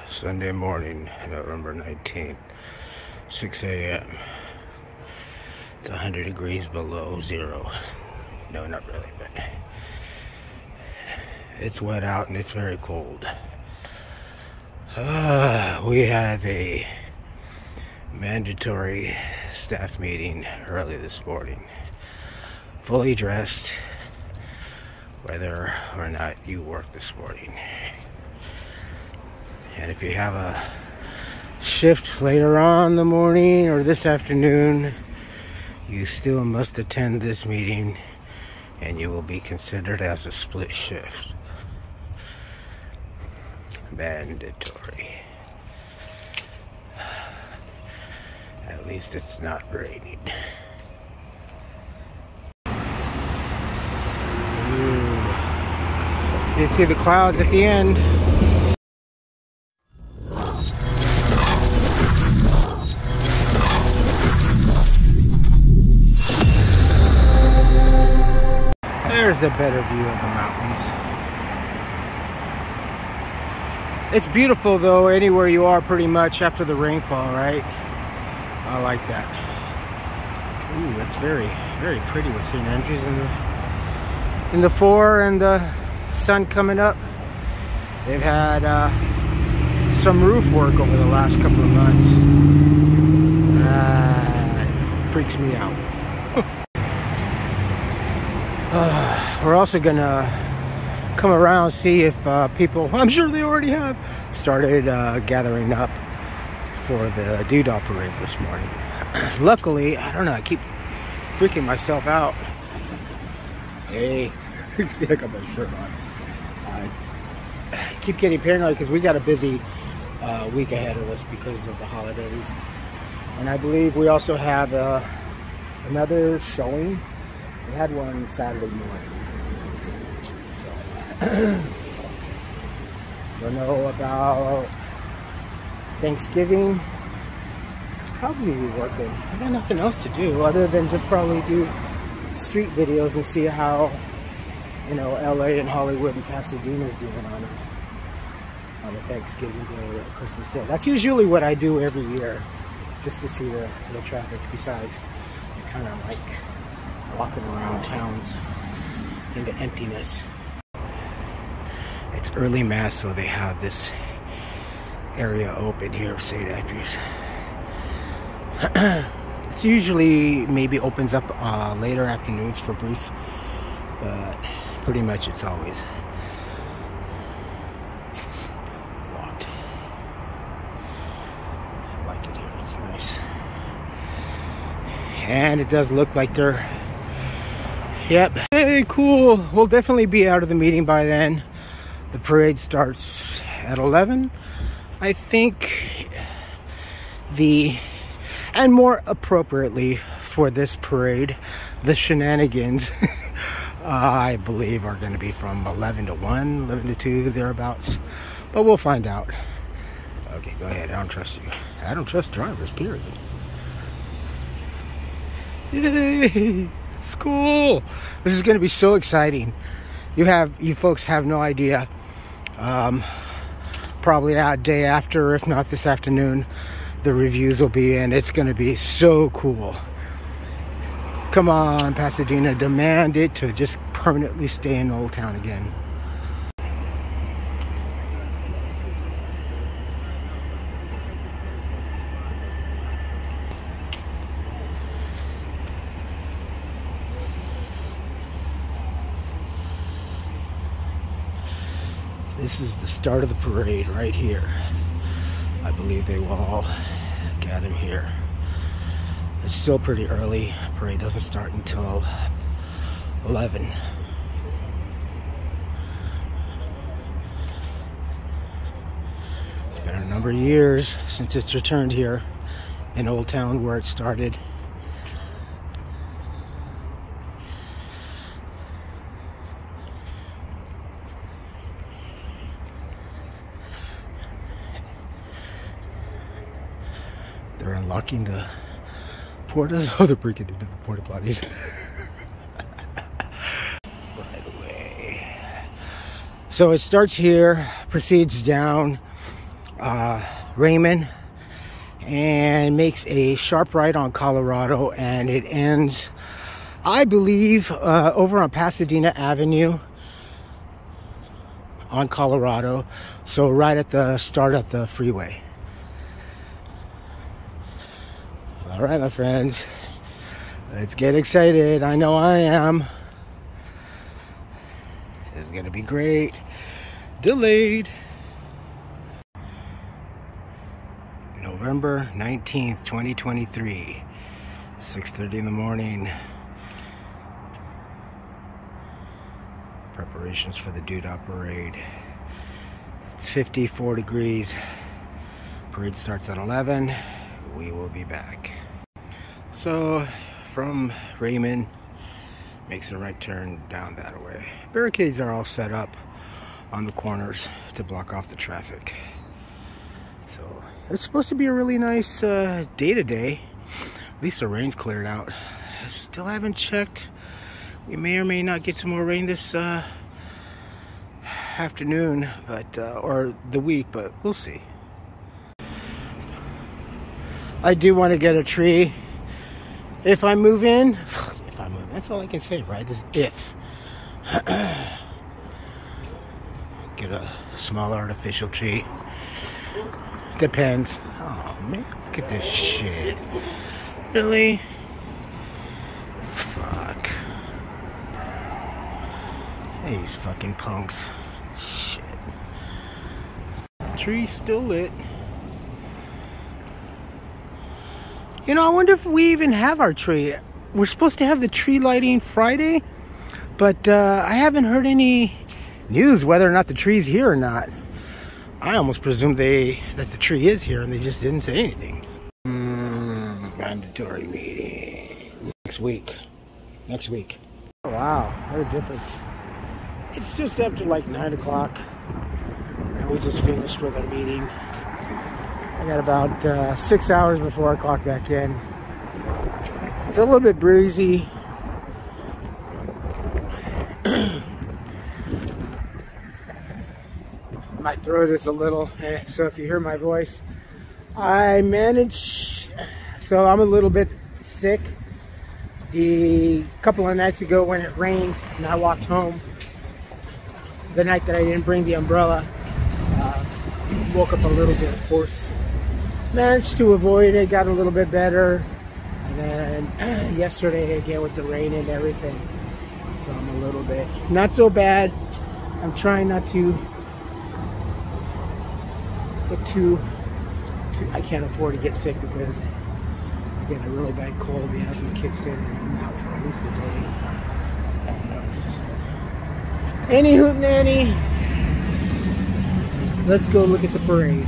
Sunday morning, November 19th, 6 a.m. It's 100 degrees below zero. No, not really, but it's wet out and it's very cold. We have a mandatory staff meeting early this morning. Fully dressed, whether or not you work this morning. And if you have a shift later on in the morning or this afternoon, you still must attend this meeting and you will be considered as a split shift. Mandatory. At least it's not raining. You can see the clouds at the end. There's a better view of the mountains. It's beautiful though, anywhere you are pretty much after the rainfall, right? I like that. Ooh, it's very, very pretty with St. Andrews in the fore and the sun coming up. They've had some roof work over the last couple of months. Freaks me out. We're also gonna come around, see if people, I'm sure they already have, started gathering up for the Dooh-dah parade this morning. Luckily, I don't know, I keep freaking myself out. Hey, see, I got my shirt on. I keep getting paranoid because we got a busy week ahead of us because of the holidays. And I believe we also have another showing. We had one Saturday morning. So, don't know about Thanksgiving. Probably be working. I got nothing else to do other than just probably do street videos and see how, you know, LA and Hollywood and Pasadena is doing on a Thanksgiving Day or Christmas Day. That's usually what I do every year, just to see the traffic. Besides, I kind of like walking around towns into emptiness. It's early mass, so they have this area open here of St. Andrews. It's usually maybe opens up later afternoons for brief, but pretty much it's always locked. I like it here, it's nice. And it does look like they're, yep. Hey, cool. We'll definitely be out of the meeting by then. The parade starts at 11. I think and more appropriately for this parade, the shenanigans, I believe are going to be from 11 to 1, 11 to 2, thereabouts. But we'll find out. Okay, go ahead. I don't trust you. I don't trust drivers, period. Yay! It's cool. This is going to be so exciting. You folks have no idea. Probably that day after, if not this afternoon, the reviews will be in. It's going to be so cool. Come on, Pasadena, demand it to just permanently stay in Old Town again. This is the start of the parade right here. I believe they will all gather here. It's still pretty early. Parade doesn't start until 11. It's been a number of years since it's returned here in Old Town where it started. They're unlocking the portas. Oh, they're breaking into the porta potties. Right away. So it starts here, proceeds down. Raymond, and makes a sharp right on Colorado, and it ends, I believe, over on Pasadena Avenue on Colorado, so right at the start of the freeway. All right, my friends, let's get excited. I know I am. It's gonna be great. Delayed. November 19th, 2023, 6:30 in the morning. Preparations for the Dooh-dah parade. It's 54 degrees. Parade starts at 11. We will be back. So from Raymond, makes a right turn down that way. Barricades are all set up on the corners to block off the traffic. So it's supposed to be a really nice day today. At least the rain's cleared out. I still haven't checked. We may or may not get some more rain this afternoon, but or the week, but we'll see. I do want to get a tree. If I move in, that's all I can say, right? Is if. Get a small artificial tree. Depends. Oh man, look at this shit. Really? Fuck. These fucking punks. Shit. Tree's still lit. You know, I wonder if we even have our tree. We're supposed to have the tree lighting Friday, but I haven't heard any news whether or not the tree's here or not. I almost presumed that the tree is here and they just didn't say anything. Mandatory meeting. Next week. Oh, wow, what a difference. It's just after like 9 o'clock and we just finished with our meeting. I got about 6 hours before I clock back in. It's a little bit breezy. My throat is a little, so if you hear my voice, I managed, so I'm a little bit sick. The couple of nights ago when it rained and I walked home, the night that I didn't bring the umbrella, woke up a little bit hoarse. Managed to avoid it, got a little bit better. And then yesterday again with the rain and everything, so I'm a little bit not so bad. I'm trying not to get too I can't afford to get sick because I get a really bad cold. The asthma kicks in and I'm out for at least a day. Any hoot nanny, let's go look at the parade.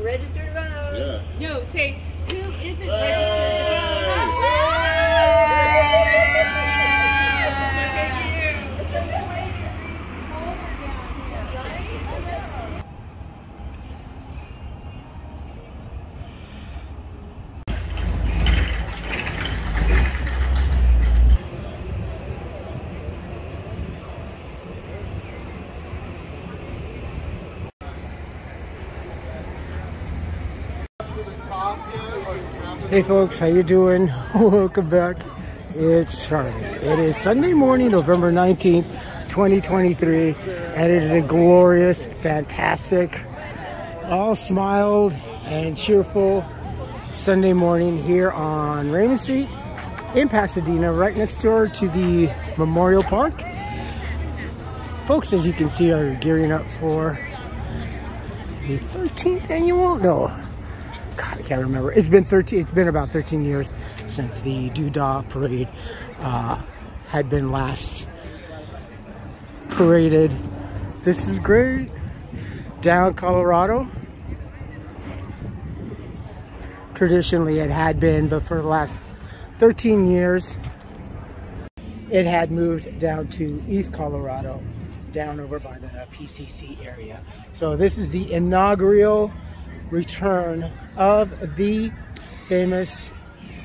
Registered to vote. Yeah. No, say who isn't registered to vote. Hey folks, how you doing? Welcome back. It's Charlie. It is Sunday morning, November 19th, 2023, and it is a glorious, fantastic, all smiled and cheerful Sunday morning here on Raymond Street in Pasadena, right next door to the Memorial Park. Folks, as you can see, are gearing up for the 13th annual? No. God, I can't remember. It's been about 13 years since the Dooh-dah parade had been last paraded. This is great. Down Colorado. Traditionally it had been, but for the last 13 years it had moved down to East Colorado, down over by the PCC area. So this is the inaugural return of the famous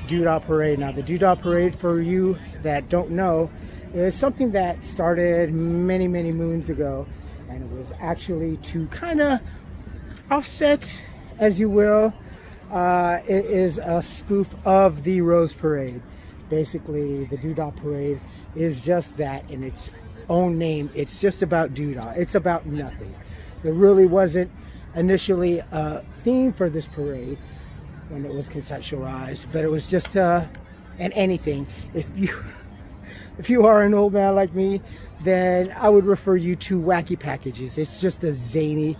Dooh-dah parade. Now the Dooh-dah parade, for you that don't know, is something that started many moons ago, and it was actually to kind of offset, as you will, it is a spoof of the Rose Parade. Basically, the Dooh-dah parade is just that in its own name. It's just about Dooh-dah. It's about nothing. There really wasn't initially a theme for this parade when it was conceptualized, but it was just and anything. If you are an old man like me, then I would refer you to Wacky Packages. It's just a zany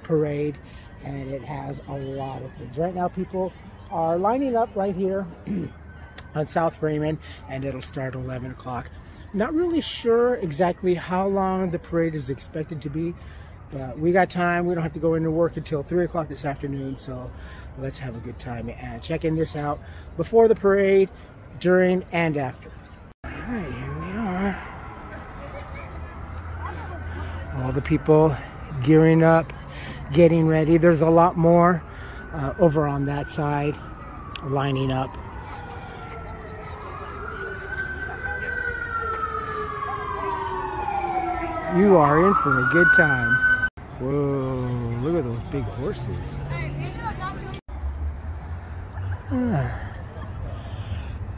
parade, and it has a lot of things. Right now people are lining up right here on South Raymond, and it'll start at 11 o'clock. Not really sure exactly how long the parade is expected to be, but we got time. We don't have to go into work until 3 o'clock this afternoon, so let's have a good time and checking this out before the parade, during, and after. All right, here we are. All the people gearing up, getting ready. There's a lot more over on that side lining up. You are in for a good time. Whoa, look at those big horses.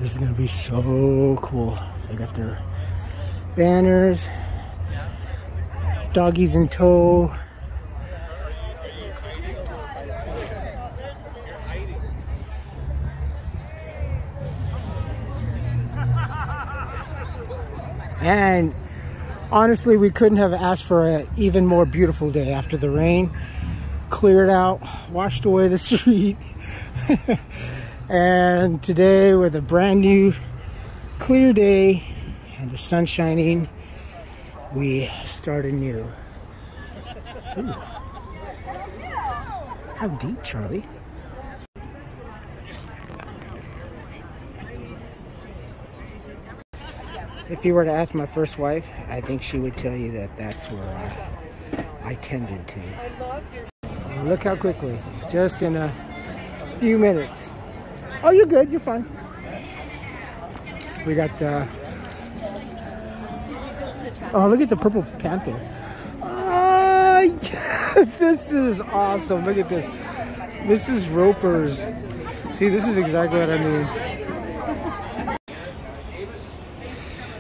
This is gonna be so cool. They got their banners, doggies in tow. And honestly, we couldn't have asked for an even more beautiful day. After the rain cleared out, washed away the street. And today, with a brand new clear day and the sun shining, we start anew. Ooh. How deep, Charlie? If you were to ask my first wife, I think she would tell you that that's where I tended to. Look how quickly, just in a few minutes. Oh, you're good, you're fine. We got the... Oh, look at the Purple Panther. Yeah, this is awesome. Look at this. This is Ropers. See, this is exactly what I mean.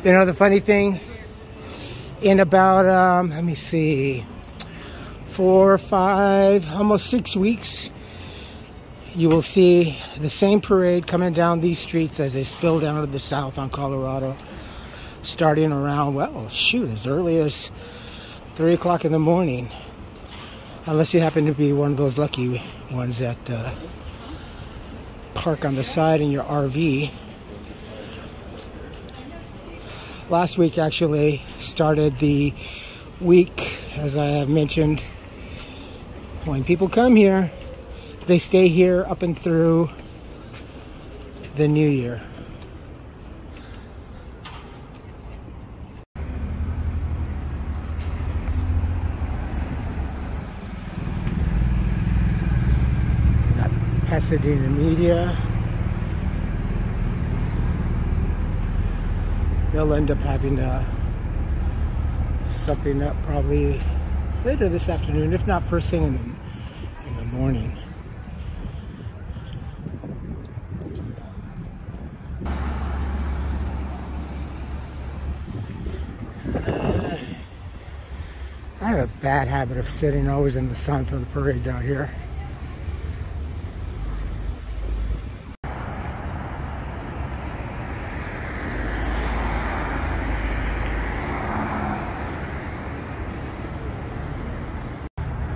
You know, the funny thing, in about, let me see, 4, 5, almost 6 weeks, you will see the same parade coming down these streets as they spill down to the south on Colorado, starting around, well, shoot, as early as 3 o'clock in the morning, unless you happen to be one of those lucky ones that park on the side in your RV. Last week actually started the week, as I have mentioned, when people come here, they stay here up and through the new year. Got Pasadena Media. They'll end up having something up probably later this afternoon, if not first thing in the morning. I have a bad habit of sitting always in the sun for the parades out here.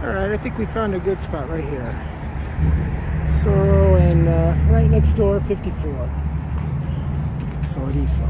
Alright, I think we found a good spot right here. So, and right next door, 54. That's what he saw.